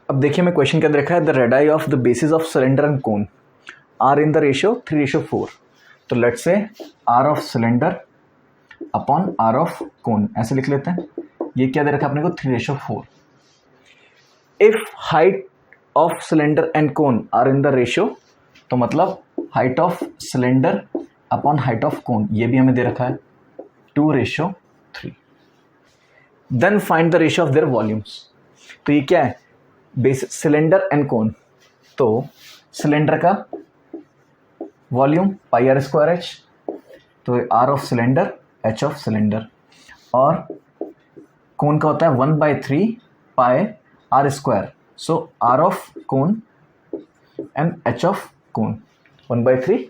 अब देखिए मैं क्वेश्चन के अंदर रखा है the radii of the bases of cylinder and cone are in the ratio 3:4। तो let's say r of cylinder upon r of cone ऐसे लिख लेते हैं। ये क्या दे रखा है अपने को 3:4। If height of cylinder and cone are in the ratio, तो मतलब height of cylinder upon height of cone ये भी हमें दे रखा है 2:3। Then find the ratio of their volumes. तो ये क्या है, बेस सिलेंडर एंड कोन। तो सिलेंडर का volume pi r square h, तो r of cylinder h of cylinder, और कोन का होता है 1/3 pi r square. So r of cone and h of cone 1/3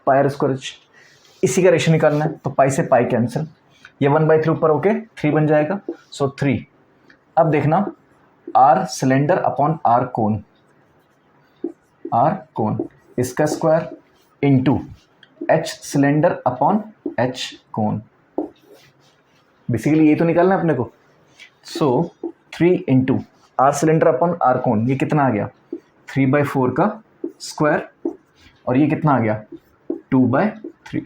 pi r square h. इसी का ratio निकालना है, तो पाई से पाई कैंसिल, ये 1/3 ऊपर होके 3 बन जाएगा, सो 3। अब देखना r cylinder upon r cone, इसका square into h cylinder upon h cone. Basically ये तो निकालना है अपने को। So 3 into r cylinder upon r cone, ये कितना आ गया 3/4 का स्क्वायर, और ये कितना आ गया 2/3।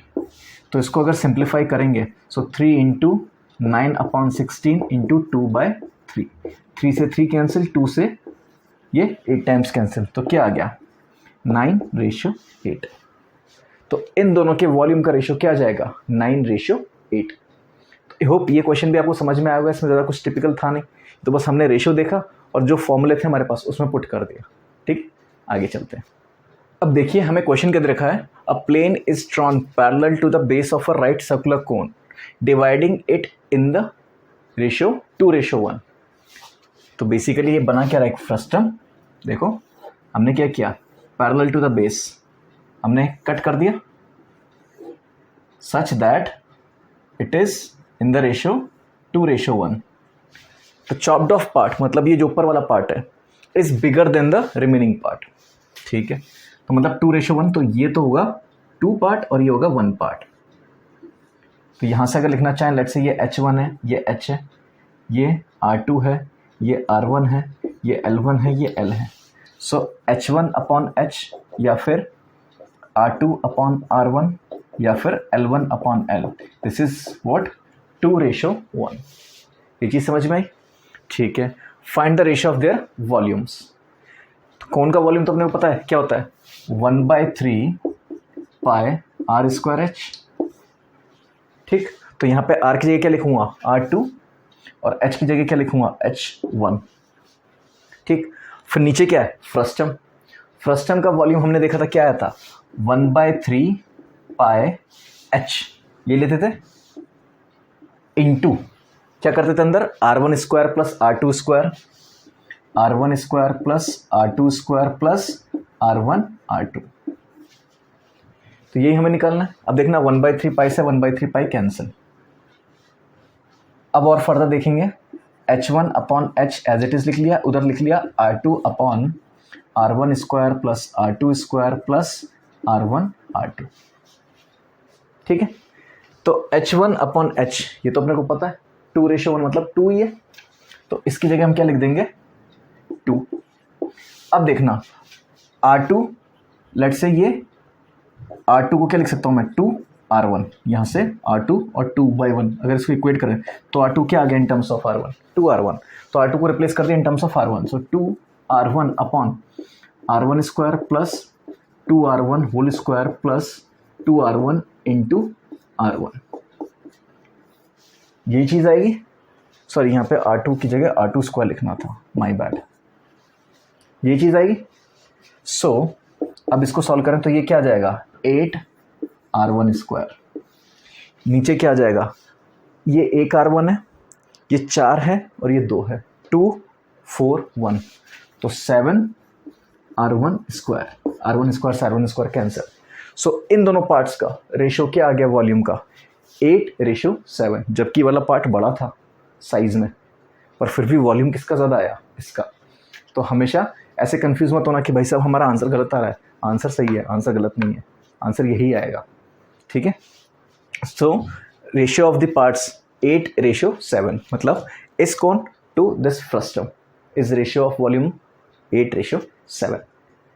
तो इसको अगर सिंप्लीफाई करेंगे सो 3 इंटू 9/16 इंटू 2/3। 3 से 3 कैंसिल, 2 से ये 8 टाइम्स कैंसिल, तो क्या आ गया 9:8। तो इन दोनों के वॉल्यूम का रेशियो क्या आ जाएगा 9:8। आई होप ये क्वेश्चन भी आपको समझ में आया होगा। इसमें ज़्यादा कुछ टिपिकल था नहीं, तो बस हमने रेशियो देखा और जो फॉर्मूले थे हमारे पास उसमें पुट कर दिया। ठीक, आगे चलते हैं। अब देखिए हमें क्वेश्चन के अंदर रखा है a plane is drawn parallel to the base of a right circular cone dividing it in the ratio 2:1। तो बेसिकली ये बना क्या रहा है, एक फ्रस्टम। देखो हमने क्या किया, पैरेलल टू द बेस हमने कट कर दिया such that it is in the ratio 2:1। तो चॉप्ड ऑफ पार्ट मतलब ये जो ऊपर वाला पार्ट है is bigger than the remaining part. ठीक है, तो मतलब 2:1, तो ये तो होगा 2 पार्ट और ये होगा 1 पार्ट। तो यहाँ से अगर लिखना चाहें, लेट्स से ये H1 है, ये H है, ये R2 है, ये R1 है, ये L1 है, ये L है। सो H1 अपॉन H या फिर R2 अपॉन R1 या फिर L1 upon L, this is what 2:1। ये चीज़ समझ में आई? ठीक है, find the ratio of their volumes. तो कौन का वॉल्यूम तो अपने को पता है क्या होता है 1/3 पाई आर स्क्वायर एच। ठीक, तो यहाँ पे R की जगह क्या लिखूंगा R2 और H की जगह क्या लिखूंगा H1। ठीक, फिर नीचे क्या है फ्रस्टम। फ्रस्टम का वॉल्यूम हमने देखा था क्या आया था 1/3 पाई H, ये लेते थे इंटू क्या करते थे अंदर R1 square plus R2 square, R1 square plus R2 square plus R1 R2। तो यही हमें निकालना है। अब देखना 1/3 पाई से 1/3 पाई कैंसिल। अब और फर्दर देखेंगे H1 upon H as it is लिख लिया, उधर लिख लिया R2 upon R1 square plus R2 square plus R1 R2। ठीक है, तो H1 अपॉन H ये तो अपने को पता है 2:1 मतलब 2 ही है, तो इसकी जगह हम क्या लिख देंगे 2। अब देखना R2, लेट्स से ये R2 को क्या लिख सकता हूँ मैं 2R1, यहाँ से R2 और 2/1 अगर इसको इक्वेट करें तो R2 क्या आ गया इन टर्म्स ऑफ R1 2R1, तो R2 को रिप्लेस कर दिया in terms of R1। So 2R1 upon R1 square plus 2R1 whole square plus 2R1 into R1, यही चीज़ आएगी। सॉरी यहाँ पे R2 की जगह R2 स्क्वायर लिखना था, माय बैड, ये चीज़ आएगी। सो अब इसको सॉल्व करें तो ये क्या आ जाएगा 8R1 स्क्वायर, नीचे क्या आ जाएगा ये एक R1 है, ये 4 है और ये 2 है, 2 4 1, तो 7R1 स्क्वायर। R1 स्क्वायर से R1 स्क्वायर कैंसिल। सो इन दोनों पार्ट्स का रेशियो क्या आ गया वॉल्यूम का 8:7, जबकि वाला पार्ट बड़ा था साइज में, पर फिर भी वॉल्यूम किसका ज़्यादा आया, इसका। तो हमेशा ऐसे कंफ्यूज मत होना कि भाई साहब हमारा आंसर गलत आ रहा है। आंसर सही है, आंसर गलत नहीं है, आंसर यही आएगा। ठीक है, so ratio of the parts 8:7, मतलब इस cone to this frustum is ratio of volume 8:7।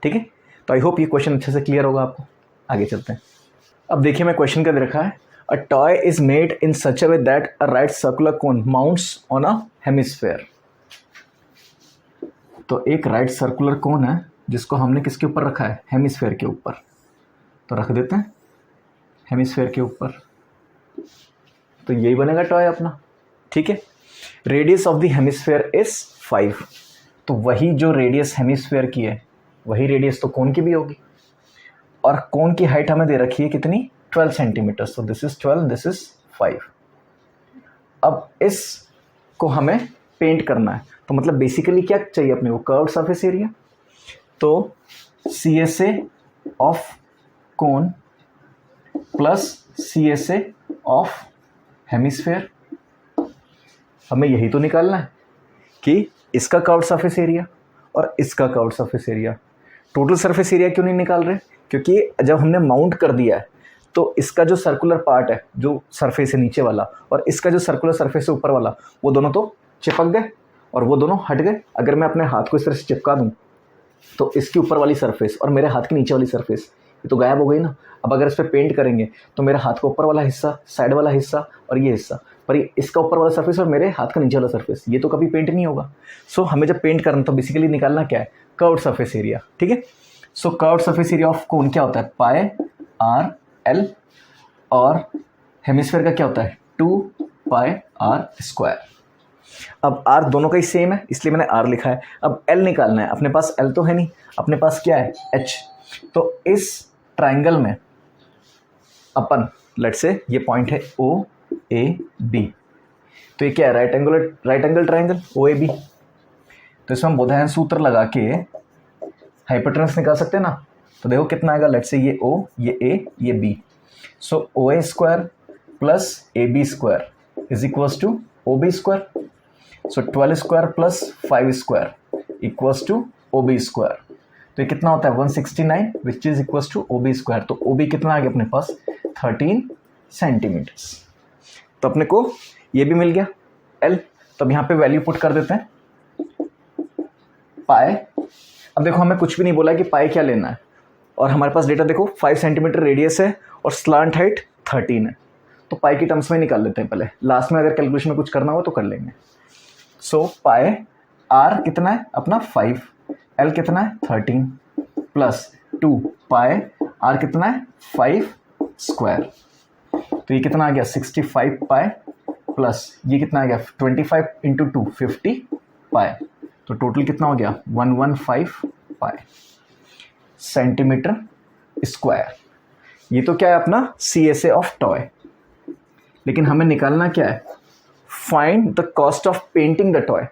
ठीक है, तो आई होप ये क्वेश्चन अच्छे से क्लियर होगा आपको। आगे चलते हैं। अब देखिए मैं क्वेश्चन क्या दे रखा है, a toy is made in such a way that a right circular cone mounts on a hemisphere. तो एक राइट सर्कुलर कोन है जिसको हमने किसके ऊपर रखा है, हेमिस्फेयर के ऊपर। तो रख देते हैं हेमिस्फेयर के ऊपर, तो यही बनेगा टॉय अपना। ठीक है, radius of the hemisphere is 5। तो वही जो रेडियस हेमिस्फेयर की है वही रेडियस तो कोन की भी होगी, और कोन की हाइट हमें दे रखी है कितनी, 12 centimetre. So this is 12, this is 5। अब इस को हमें पेंट करना है, तो मतलब बेसिकली क्या चाहिए अपने को, कर्व्ड सरफेस एरिया। तो CSA of cone plus CSA of hemisphere, हमें यही तो निकालना है कि इसका कर्व्ड सरफेस एरिया और इसका curved surface area. Total surface area क्यों नहीं निकाल रहे, क्योंकि जब हमने माउंट कर दिया है तो इसका जो सर्कुलर पार्ट है, जो सरफेस है नीचे वाला, और इसका जो सर्कुलर सरफेस है ऊपर वाला, वो दोनों तो चिपक गए और वो दोनों हट गए। अगर मैं अपने हाथ को इस तरह से चिपका दूँ तो इसकी ऊपर वाली सरफेस और मेरे हाथ की नीचे वाली सरफेस ये तो गायब हो गई ना। अब अगर इस पर पेंट करेंगे तो मेरे हाथ का ऊपर वाला हिस्सा, साइड वाला हिस्सा और ये हिस्सा, पर ये इसका ऊपर वाला सरफेस और मेरे हाथ का नीचे वाला सरफेस, ये तो कभी पेंट नहीं होगा। सो हमें जब पेंट करना तो बेसिकली निकालना क्या है, कर्व्ड सरफेस एरिया। ठीक है, so curved surface area of cone क्या होता है, पाई आर एल, और हेमिस्फेयर का क्या होता है, 2 पाई आर स्क्वायर। अब आर दोनों का ही सेम है इसलिए मैंने आर लिखा है। अब एल निकालना है, अपने पास एल तो है नहीं, अपने पास क्या है, एच। तो इस ट्राइंगल में अपन लेट्स से ये पॉइंट है ओ ए बी, तो ये क्या है, right angle triangle O A B. तो इसमें हम बोधायन सूत्र लगा के हाइपोटेनस निकाल सकते हैं ना। तो देखो कितना आएगा, लेट्स से ये ओ, ये ए, ये B. So O A square plus A B square is equals to O B square. So 12 square plus 5 square equals to O B square. तो ये कितना होता है, 169 which is equals to O B square. तो O B कितना आ गया अपने पास, 13 centimetres. तो अपने को ये भी मिल गया एल। तो अब यहाँ पे वैल्यू पुट कर देते हैं, पाई। अब देखो हमें कुछ भी नहीं बोला है कि पाई क्या लेना है, और हमारे पास डेटा देखो 5 सेंटीमीटर रेडियस है और स्लांट हाइट 13 है। तो पाई की टर्म्स में निकाल लेते हैं पहले, लास्ट में अगर कैलकुलेशन में कुछ करना हो तो कर लेंगे। सो पाई आर कितना है अपना 5, एल कितना है 13 प्लस 2 पाई आर कितना है 5 स्क्वायर। तो ये कितना आ गया 65 पाई प्लस ये कितना आ गया 25 इंटू 2 50 पाई। तो टोटल कितना हो गया 115 पाई सेंटीमीटर स्क्वायर। ये तो क्या है अपना CSA ऑफ टॉय। लेकिन हमें निकालना क्या है, find the cost of painting the toy.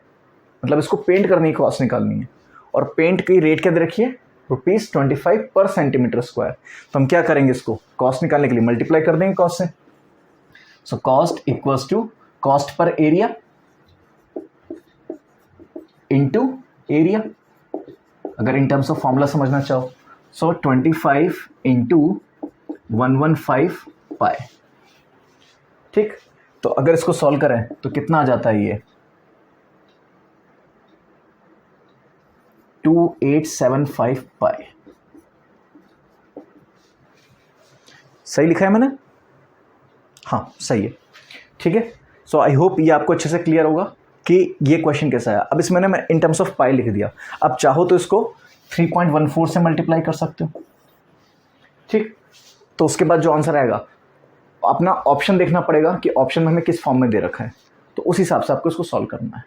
मतलब इसको पेंट करने की कॉस्ट निकालनी है, और पेंट की रेट क्या दे रखी है, ₹25 पर सेंटीमीटर स्क्वायर। तो हम क्या करेंगे, इसको कॉस्ट निकालने के लिए मल्टीप्लाई कर देंगे कॉस्ट से। So cost equals to cost पर एरिया इंटू एरिया, अगर इन टर्म्स ऑफ फॉर्मूला समझना चाहो। So 25 into 115 pi. ठीक, तो अगर इसको सॉल्व करें तो कितना आ जाता है, ये 2875 पाई। सही लिखा है मैंने, हाँ सही है। ठीक है, सो आई होप ये आपको अच्छे से क्लियर होगा कि ये क्वेश्चन कैसा है। अब इसमें मैं इन टर्म्स ऑफ पाई लिख दिया। अब चाहो तो इसको 3.14 से मल्टीप्लाई कर सकते हो। ठीक, तो उसके बाद जो आंसर आएगा अपना ऑप्शन देखना पड़ेगा कि ऑप्शन में हमें किस फॉर्म में दे रखा है, तो उस हिसाब से आपको इसको सॉल्व करना है।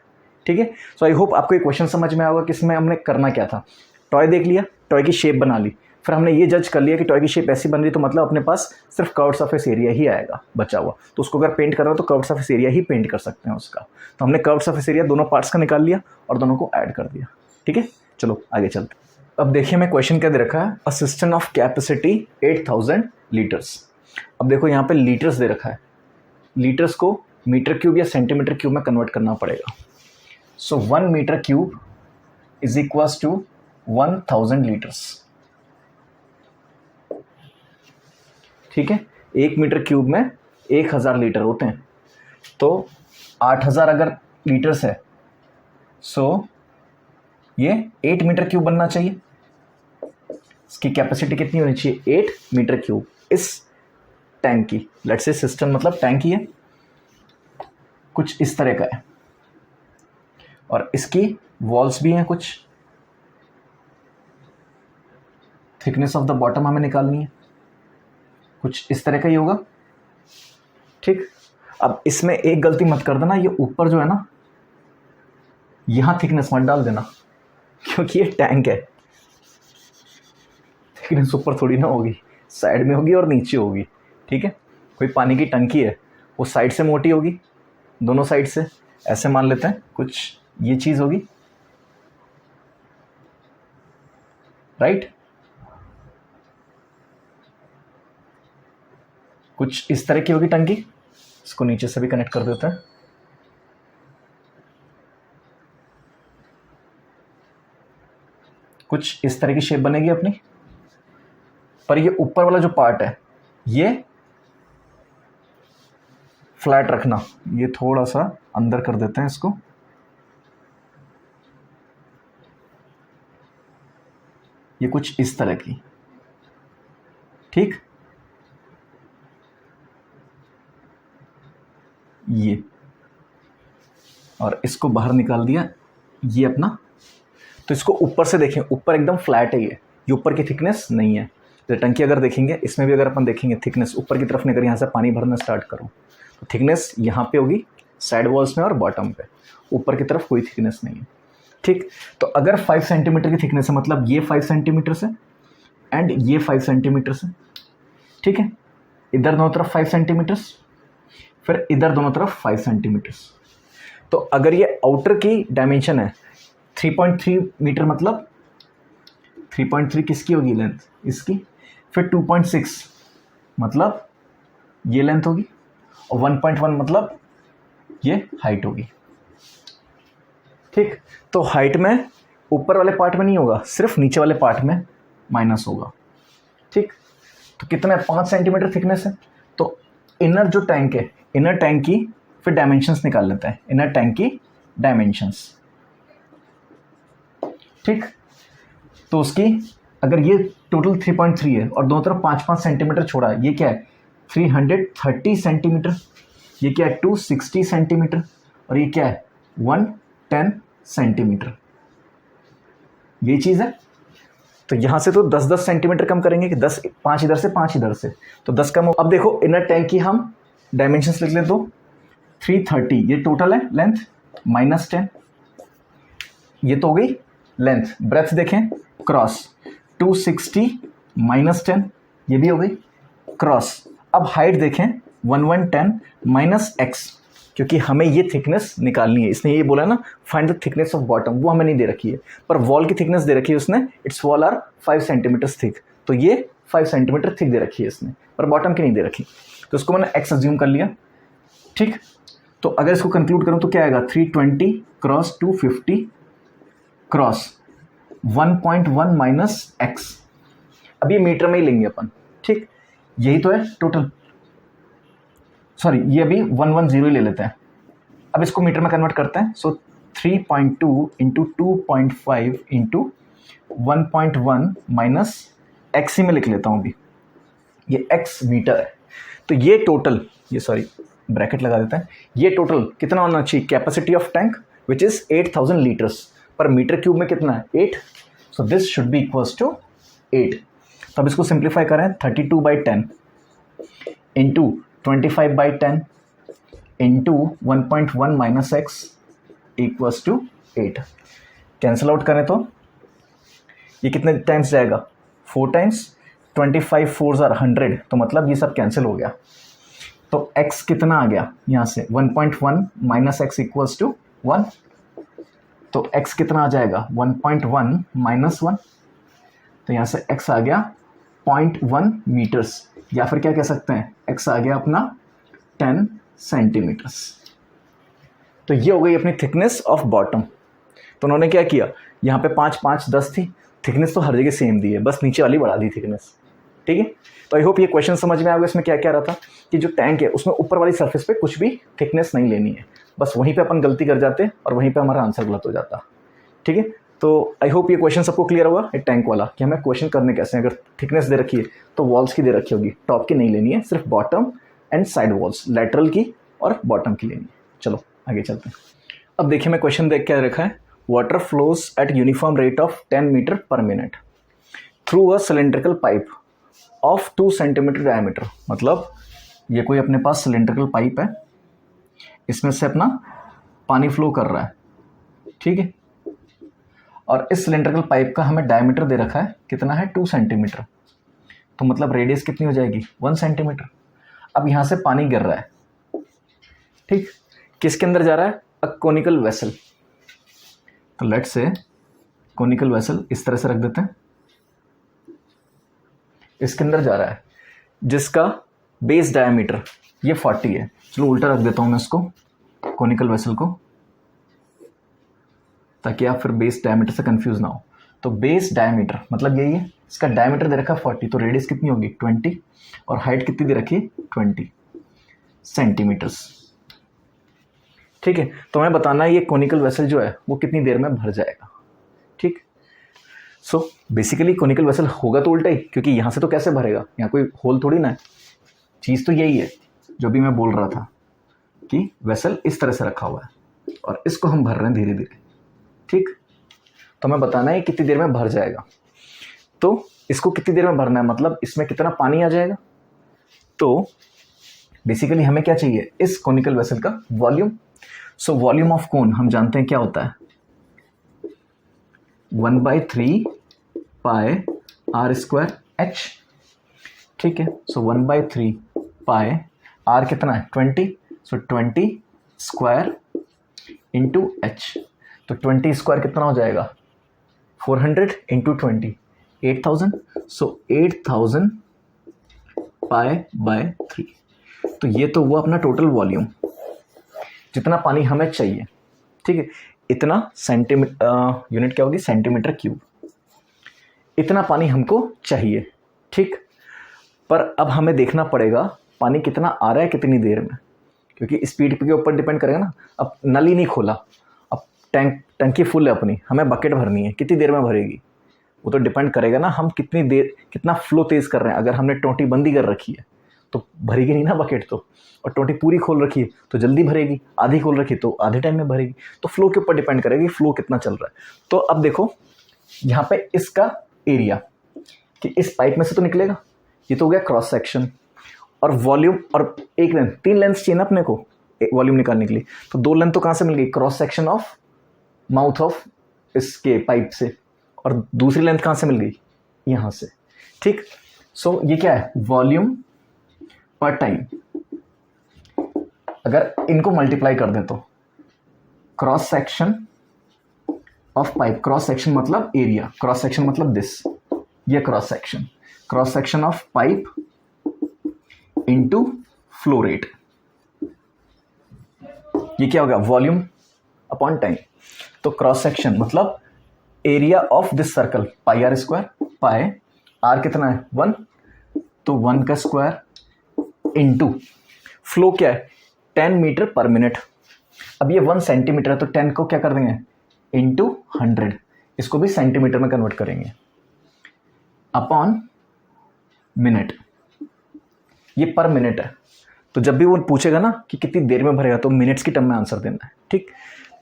ठीक है, सो आई होप आपको ये क्वेश्चन समझ में आएगा कि इसमें हमने करना क्या था। टॉय देख लिया, टॉय की शेप बना ली, फिर हमने ये जज कर लिया कि टॉय की शेप ऐसी बन रही, तो मतलब अपने पास सिर्फ कर्व्ड सरफेस एरिया ही आएगा बचा हुआ। तो उसको अगर पेंट करना हो तो कर्व्ड सरफेस एरिया ही पेंट कर सकते हैं उसका। तो हमने कर्व्ड सरफेस एरिया दोनों पार्ट्स का निकाल लिया और दोनों को ऐड कर दिया। ठीक है, चलो आगे चलते। अब देखिए मैं क्वेश्चन क्या दे रखा है, a system of capacity 8000 litres. अब देखो यहाँ पे लीटर्स दे रखा है, लीटर्स को मीटर क्यूब या सेंटीमीटर क्यूब में कन्वर्ट करना पड़ेगा। So 1 metre cube is equals to 1000 litres. ठीक है, 1 मीटर क्यूब में 1000 लीटर होते हैं, तो 8000 अगर लीटर्स है, सो ये 8 मीटर क्यूब बनना चाहिए। इसकी कैपेसिटी कितनी होनी चाहिए? 8 मीटर क्यूब इस टैंक की। लेट्स से सिस्टम मतलब टैंक ही है, कुछ इस तरह का है, और इसकी वॉल्स भी हैं कुछ। थिकनेस ऑफ द बॉटम हमें निकालनी है, कुछ इस तरह का ही होगा। ठीक, अब इसमें एक गलती मत कर देना, ये ऊपर जो है ना, यहां थिकनेस मत डाल देना, क्योंकि ये टैंक है। थिकनेस ऊपर थोड़ी ना होगी, साइड में होगी और नीचे होगी। ठीक है, कोई पानी की टंकी है, वो साइड से मोटी होगी, दोनों साइड से। ऐसे मान लेते हैं कुछ ये चीज होगी, राइट। कुछ इस तरह की होगी टंकी। इसको नीचे से भी कनेक्ट कर देते हैं। कुछ इस तरह की शेप बनेगी अपनी। पर ये ऊपर वाला जो पार्ट है, ये फ्लैट रखना। ये थोड़ा सा अंदर कर देते हैं इसको। ये कुछ इस तरह की, ठीक। ये, और इसको बाहर निकाल दिया, ये अपना। तो इसको ऊपर से देखें, ऊपर एकदम फ्लैट है ये ऊपर की थिकनेस नहीं है। तो टंकी अगर देखेंगे, इसमें भी अगर अपन देखेंगे थिकनेस ऊपर की तरफ नहीं, अगर यहाँ से पानी भरना स्टार्ट करूँ तो थिकनेस यहाँ पे होगी साइड वॉल्स में और बॉटम पे, ऊपर की तरफ कोई थिकनेस नहीं है। ठीक, तो अगर 5 सेंटीमीटर की थिकनेस है, मतलब ये 5 सेंटीमीटर से एंड ये 5 सेंटीमीटर से, ठीक है। इधर दोनों तरफ 5 सेंटीमीटर, फिर इधर दोनों तरफ 5 सेंटीमीटर। तो अगर ये आउटर की डायमेंशन है 3.3 मीटर, मतलब 3.3 किसकी होगी लेंथ? इसकी। फिर 2.6 मतलब ये लेंथ होगी, और 1.1 मतलब ये हाइट होगी। ठीक, तो हाइट में ऊपर वाले पार्ट में नहीं होगा, सिर्फ नीचे वाले पार्ट में माइनस होगा। ठीक, तो कितना है? 5 सेंटीमीटर थिकनेस है। तो इनर जो टैंक है, इनर टैंक की फिर डायमेंशंस निकाल लेते हैं। इनर टैंक की डायमेंशंस, ठीक। तो उसकी अगर ये टोटल 3.3 है और दोनों तरफ 5-5 सेंटीमीटर छोड़ा है, ये क्या है? 330 सेंटीमीटर। ये क्या है? 260 सेंटीमीटर। और ये क्या है? 110 सेंटीमीटर। ये चीज़ है। तो यहाँ से तो 10-10 सेंटीमीटर कम करेंगे कि 10, 5 इधर से 5 इधर से, तो 10 कम हो। अब देखो इनर टैंक की हम डायमेंशंस लिख लें तो 330 ये टोटल है लेंथ, -10 ये तो हो गई लेंथ। ब्रेथ देखें, क्रॉस 260 -10 ये भी हो गई क्रॉस। अब हाइट देखें 110 -x, क्योंकि हमें ये थिकनेस निकालनी है। इसने ये बोला ना find the thickness of bottom, वो हमें नहीं दे रखी है, पर वॉल की थिकनेस दे रखी है उसने। Its wall are 5 centimetre thick, तो ये 5 सेंटीमीटर थिक दे रखी है इसने, पर बॉटम की नहीं दे रखी। तो इसको मैंने x अज्यूम कर लिया। ठीक, तो अगर इसको कंक्लूड करूं तो क्या आएगा? 320 क्रॉस 250 क्रॉस 1.1 -x। अब ये मीटर में ही लेंगे अपन। ठीक, यही तो है टोटल, सॉरी ये अभी 110 ही ले लेते हैं। अब इसको मीटर में कन्वर्ट करते हैं। सो 3.2 इंटू 2.5 इंटू 1.1 माइनस एक्स ही में लिख लेता हूँ अभी, ये x मीटर है। तो ये टोटल, ये सॉरी ब्रैकेट लगा देते हैं, ये टोटल कितना होना चाहिए? Capacity of tank which is 8000 litres, पर मीटर क्यूब में कितना है? 8। So this should be equals to 8। तो अब इसको सिंप्लीफाई करें, 32/10 into 25/10 into 1.1 minus x equals to 8। Cancel out करें तो ये कितने टाइम्स जाएगा? 4 टाइम्स। 25 4s are 100, तो मतलब ये सब कैंसिल हो गया। तो x कितना आ गया यहाँ से? 1.1 माइनस एक्स इक्वल्स टू 1। तो x कितना आ जाएगा? 1.1 माइनस 1। तो यहाँ से x आ गया 0.1 मीटर्स, या फिर क्या कह सकते हैं? x आ गया अपना 10 सेंटीमीटर्स। तो ये हो गई अपनी थिकनेस ऑफ बॉटम। तो उन्होंने क्या किया, यहाँ पे 5 5 10 थी, थिकनेस तो हर जगह सेम दी है, बस नीचे वाली बढ़ा दी थिकनेस। ठीक है, तो आई होप ये क्वेश्चन समझ में आ गया। इसमें क्या क्या रहा था कि जो टैंक है उसमें ऊपर वाली सरफेस पे कुछ भी थिकनेस नहीं लेनी है, बस वहीं पे अपन गलती कर जाते और वहीं पे हमारा आंसर गलत हो जाता। ठीक है, तो आई होप ये क्वेश्चन सबको क्लियर होगा, ये टैंक वाला, कि हमें क्वेश्चन करने कैसे हैं। अगर थिकनेस दे रखी है तो वॉल्स की दे रखी होगी, टॉप की नहीं लेनी है, सिर्फ bottom and side walls, lateral की और बॉटम की लेनी है। चलो आगे चलते हैं। अब देखिए मैं क्वेश्चन देख क्या रखा है, water flows at uniform rate of 10 metre per minute through a cylindrical pipe of 2 centimetre diameter. मतलब ये कोई अपने पास सिलेंड्रिकल पाइप है, इसमें से अपना पानी फ्लो कर रहा है, ठीक है। और इस सिलेंड्रिकल पाइप का हमें डायमीटर दे रखा है, कितना है 2 सेंटीमीटर, तो मतलब रेडियस कितनी हो जाएगी 1 सेंटीमीटर। अब यहाँ से पानी गिर रहा है, ठीक, किसके अंदर जा रहा है, अ कोनिकल वेसल। तो लेट्स से कोनिकल वेसल इस तरह से रख देते हैं, इसके अंदर जा रहा है, जिसका बेस डायमीटर ये 40 है। चलो उल्टा रख देता हूँ मैं इसको, कोनिकल वेसल को, ताकि आप फिर बेस डायमीटर से कंफ्यूज ना हो। तो बेस डायमीटर मतलब यही है, इसका डायमीटर दे रखा है 40, तो रेडियस कितनी होगी 20, और हाइट कितनी दे रखी है 20 सेंटीमीटर्स, ठीक है। तो हमें बताना है ये कोनिकल वेसल जो है वो कितनी देर में भर जाएगा, ठीक। सो बेसिकली कोनिकल वेसल होगा तो उल्टा ही, क्योंकि यहाँ से तो कैसे भरेगा, यहाँ कोई होल थोड़ी ना है। चीज़ तो यही है जो भी मैं बोल रहा था कि वेसल इस तरह से रखा हुआ है और इसको हम भर रहे हैं धीरे धीरे, ठीक। तो हमें बताना है कितनी देर में भर जाएगा। तो इसको कितनी देर में भरना है, मतलब इसमें कितना पानी आ जाएगा। तो बेसिकली हमें क्या चाहिए, इस कोनिकल वेसल का volume. So volume of cone हम जानते हैं क्या होता है, 1/3 पाई आर स्क्वायर एच, ठीक है। सो 1/3 पाई आर कितना है 20, सो 20 स्क्वायर इंटू एच। तो 20 स्क्वायर कितना हो जाएगा 400 इंटू 20 8000, सो 8000 पाई बाय 3। तो ये तो हुआ अपना टोटल वॉल्यूम, जितना पानी हमें चाहिए, ठीक है। इतना सेंटीमीटर यूनिट क्या होगी सेंटीमीटर क्यूब, इतना पानी हमको चाहिए, ठीक। पर अब हमें देखना पड़ेगा पानी कितना आ रहा है कितनी देर में, क्योंकि स्पीड के ऊपर डिपेंड करेगा ना। अब नल ही नहीं खोला, अब टंकी फुल है अपनी, हमें बकेट भरनी है, कितनी देर में भरेगी वो तो डिपेंड करेगा ना हम कितनी देर कितना फ्लो तेज़ कर रहे हैं। अगर हमने टोटी बंदी कर रखी है तो भरेगी नहीं ना बकेट, तो और टोटी पूरी खोल रखी है तो जल्दी भरेगी, आधी खोल रखी है तो आधे टाइम में भरेगी। तो फ्लो के ऊपर डिपेंड करेगी फ्लो कितना चल रहा है। तो अब देखो यहाँ पे इसका एरिया कि इस पाइप में से तो निकलेगा, ये तो हो गया क्रॉस सेक्शन, और वॉल्यूम, और एक लेंथ, 3 लेंथ चाहिए ना अपने को वॉल्यूम निकालने के लिए। तो 2 लेंथ तो कहाँ से मिल गई, cross section of mouth of इसके पाइप से, और दूसरी लेंथ कहाँ से मिल गई यहाँ से, ठीक। सो ये क्या है वॉल्यूम पर टाइम। अगर इनको मल्टीप्लाई कर दें तो cross section of pipe, cross section मतलब एरिया, क्रॉस सेक्शन मतलब दिस, ये cross section of pipe into flow rate, ये क्या होगा वॉल्यूम अपॉन टाइम। तो क्रॉस सेक्शन मतलब area of this circle pi r square, pi r कितना है 1, तो 1 का स्क्वायर इनटू फ्लो क्या है 10 मीटर पर मिनट। अब ये 1 सेंटीमीटर है तो 10 को क्या कर देंगे इंटू 100, इसको भी सेंटीमीटर में कन्वर्ट करेंगे, अपॉन मिनट, ये पर मिनट है। तो जब भी वो पूछेगा ना कि कितनी देर में भरेगा तो मिनट्स की टर्म में आंसर देना है, ठीक।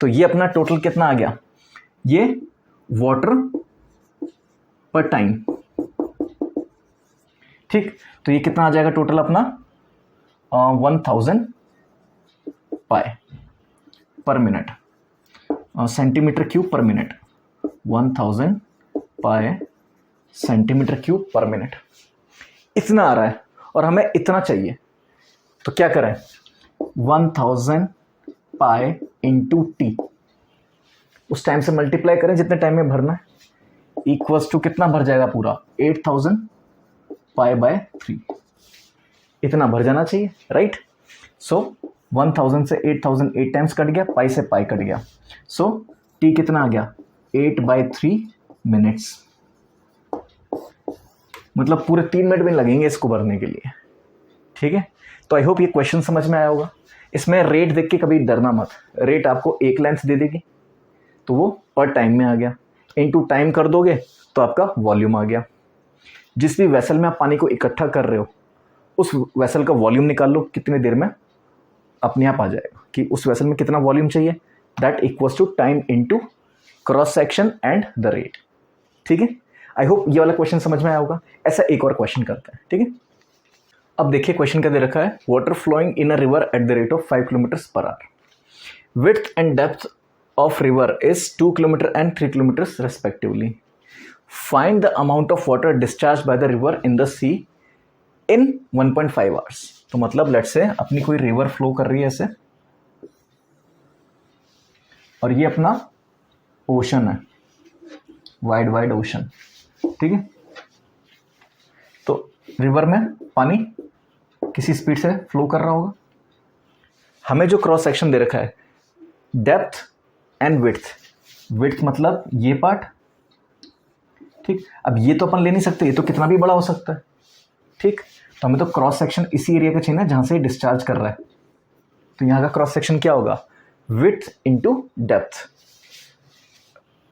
तो ये अपना टोटल कितना आ गया, ये वाटर पर टाइम, ठीक। तो ये कितना आ जाएगा टोटल अपना 1000 pi per minute, centimetre cube per minute, 1000 pi centimetre cube per minute, इतना आ रहा है और हमें इतना चाहिए। तो क्या करें 1000 पाई इंटू टी, उस टाइम से मल्टीप्लाई करें जितने टाइम में भरना है, इक्वल्स टू कितना भर जाएगा पूरा 8000 पाई बाय 3, इतना भर जाना चाहिए, राइट। सो 1000 से 8000 8 टाइम्स कट गया, पाई से पाई कट गया, सो टी कितना आ गया 8/3 मिनट्स, मतलब पूरे 3 मिनट में लगेंगे इसको भरने के लिए, ठीक है। तो आई होप ये क्वेश्चन समझ में आया होगा। इसमें रेट देख के कभी डरना मत, रेट आपको एक लेंथ दे देगी तो वो पर टाइम में आ गया, इनटू टाइम कर दोगे तो आपका वॉल्यूम आ गया। जिस भी वेसल में आप पानी को इकट्ठा कर रहे हो उस वेसल का वॉल्यूम निकाल लो, कितने देर में अपने आप आ जाएगा कि उस वेसल में कितना वॉल्यूम चाहिए। That equals to time into cross section and the rate. ठीक है, आई होप ये वाला क्वेश्चन समझ में आया होगा। ऐसा एक और क्वेश्चन करते हैं। ठीक है, अब देखिए क्वेश्चन क्या दे रखा है, water flowing in a river at the rate of 5 kilometre per hour, width and depth of river is 2 kilometer and 3 kilometers respectively. Find the amount of water discharged by the river in the sea in 1.5 hours. तो मतलब late से अपनी कोई river flow कर रही है ऐसे, और ये अपना ओशन है, वाइड वाइड ओशन। ठीक है, तो रिवर में पानी किसी स्पीड से फ्लो कर रहा होगा। हमें जो क्रॉस सेक्शन दे रखा है, डेप्थ एंड विड्थ मतलब ये पार्ट। ठीक, अब ये तो अपन ले नहीं सकते, ये तो कितना भी बड़ा हो सकता है। ठीक, तो हमें तो क्रॉस सेक्शन इसी एरिया का चाहिए ना जहां से डिस्चार्ज कर रहा है। तो यहाँ का क्रॉस सेक्शन क्या होगा, width into depth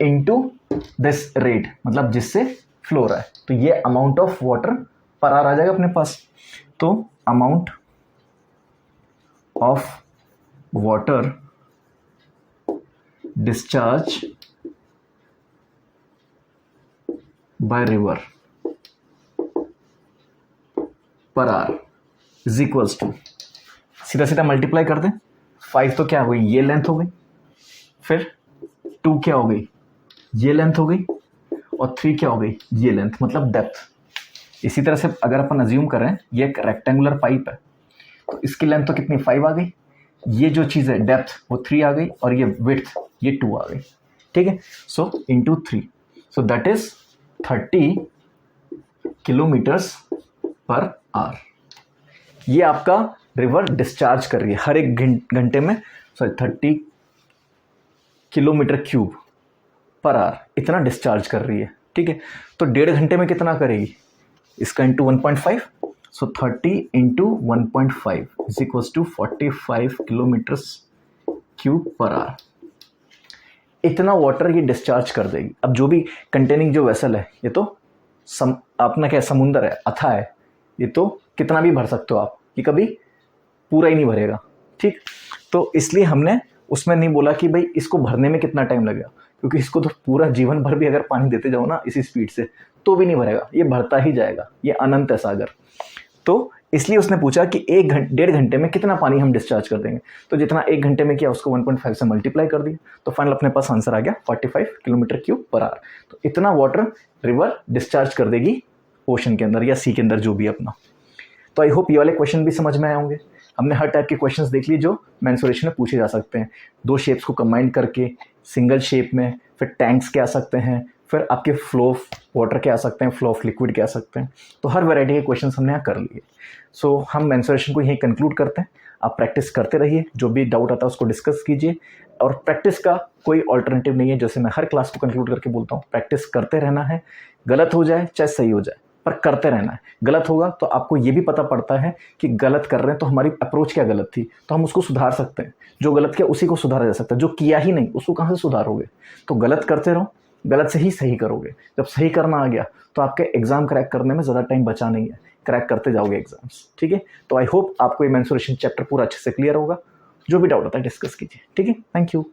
into this rate, मतलब जिससे फ्लो रहा है। तो ये amount of water per hour आ जाएगा अपने पास। तो amount of water discharge by river per hour is equals to, सीधा सीधा मल्टीप्लाई कर दें। 5 तो क्या हो गई, ये लेंथ हो गई, फिर 2 क्या हो गई, ये लेंथ हो गई, और 3 क्या हो गई, ये लेंथ, मतलब डेप्थ। इसी तरह से अगर अपन अज्यूम करें ये एक रेक्टेंगुलर पाइप है, तो इसकी लेंथ तो कितनी 5 आ गई, ये जो चीज़ है डेप्थ वो 3 आ गई, और ये विड्थ ये 2 आ गई। ठीक है, so into 3, so that is 30 kilometres per hour. ये आपका रिवर डिस्चार्ज कर रही है हर एक घंटे में, sorry 30 kilometre cube per hour, इतना डिस्चार्ज कर रही है। ठीक है, तो 1.5 घंटे में कितना करेगी, इसका into 1.5, so 30 into 1.5 is equals to 45 kilometres cube per hour. इतना वाटर ये डिस्चार्ज कर देगी। अब जो भी कंटेनिंग जो वेसल है, ये तो अपना क्या समुंदर है, अथा है, ये तो कितना भी भर सकते हो आप, ये कभी पूरा ही नहीं भरेगा। ठीक, तो इसलिए हमने उसमें नहीं बोला कि भाई इसको भरने में कितना टाइम लगेगा, क्योंकि इसको तो पूरा जीवन भर भी अगर पानी देते जाओ ना इसी स्पीड से तो भी नहीं भरेगा, ये भरता ही जाएगा, ये अनंत है सागर। तो इसलिए उसने पूछा कि 1.5 घंटे में कितना पानी हम डिस्चार्ज कर देंगे। तो जितना 1 घंटे में किया उसको 1.5 से मल्टीप्लाई कर दिया, तो फाइनल अपने पास आंसर आ गया 45 किलोमीटर क्यूब पर आवर। तो इतना वाटर रिवर डिस्चार्ज कर देगी ओशन के अंदर या सी के अंदर, जो भी अपना। तो आई होप ये वाले क्वेश्चन भी समझ में आए होंगे। हमने हर टाइप के क्वेश्चंस देख लिए जो मेंसुरेशन में पूछे जा सकते हैं। 2 शेप्स को कंबाइन करके सिंगल शेप में, फिर टैंक्स के आ सकते हैं, फिर आपके फ्लो ऑफ वाटर के आ सकते हैं, फ्लो ऑफ लिक्विड के आ सकते हैं। तो हर वैरायटी के क्वेश्चंस हमने यहाँ कर लिए। सो हम मेंसुरेशन को यहीं कंक्लूड करते हैं। आप प्रैक्टिस करते रहिए, जो भी डाउट आता है उसको डिस्कस कीजिए, और प्रैक्टिस का कोई ऑल्टरनेटिव नहीं है। जैसे मैं हर क्लास को कंक्लूड करके बोलता हूँ, प्रैक्टिस करते रहना है, गलत हो जाए चाहे सही हो जाए पर करते रहना है। गलत होगा तो आपको ये भी पता पड़ता है कि गलत कर रहे हैं तो हमारी अप्रोच क्या गलत थी, तो हम उसको सुधार सकते हैं। जो गलत किया उसी को सुधारा जा सकता है, जो किया ही नहीं उसको कहाँ से सुधारोगे। तो गलत करते रहो, गलत से ही सही करोगे। जब सही करना आ गया तो आपके एग्जाम क्रैक करने में ज़्यादा टाइम बचा नहीं है, क्रैक करते जाओगे एग्जाम्स। ठीक है, तो आई होप आपको ये मेंसुरेशन चैप्टर पूरा अच्छे से क्लियर होगा। जो भी डाउट होता है डिस्कस कीजिए। ठीक है, थैंक यू।